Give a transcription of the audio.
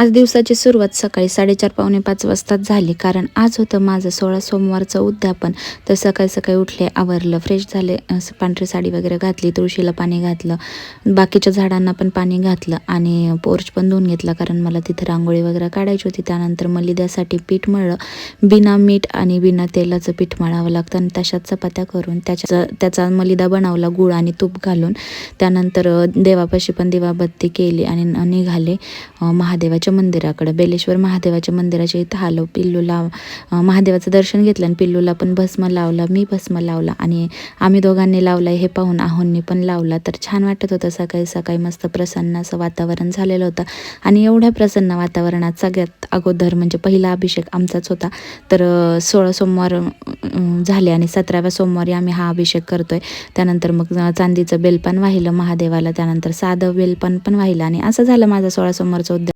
आज दिवसाची सुरुवात सकाळी 4:30 पावणे 5 वाजता झाली, कारण आज होतं माझं 16 सोमवारचं उद्यापन. तर सकाळी सकाळी उठले, आवरलं, फ्रेश झाले, पांढरी साडी वगैरे घातली, तुळशीला पाणी घातलं, बाकीच्या झाडांना पण पाणी घातलं आणि पोर्च पण धुवून घेतला, कारण मला तिथे रांगोळी वगैरे काढायची होती. त्यानंतर मलिद्यासाठी पीठ मळलं. बिना मीठ आणि बिना तेलाचं पीठ मळावं लागतं आणि तशाच चपात्या करून त्याचा मलिदा बनवला गूळ आणि तूप घालून. त्यानंतर देवापाशी पण दिवाबत्ती केली आणि निघाले महादेवाच्या मंदिराकडे. बेलेश्वर महादेवाच्या मंदिराच्या इथं आलो. पिल्लूला महादेवाचं दर्शन घेतलं आणि पिल्लूला पण भस्म लावला, मी भस्म लावला आणि आम्ही दोघांनी लावला हे पाहून आहोंनी पण लावला. तर छान वाटत होतं. सकाळी सकाळी मस्त प्रसन्न असं वातावरण झालेलं होतं आणि एवढ्या प्रसन्न वातावरणात सगळ्यात अगोदर म्हणजे पहिला अभिषेक आमचाच होता. तर 16 सोमवार झाले आणि 17व्या सोमवारी आम्ही हा अभिषेक करतोय. त्यानंतर मग चांदीचं बेलपान वाहिलं महादेवाला, त्यानंतर साधं बेलपान पण वाहिलं आणि असं झालं माझं 16 सोमवारचं उद्यापन.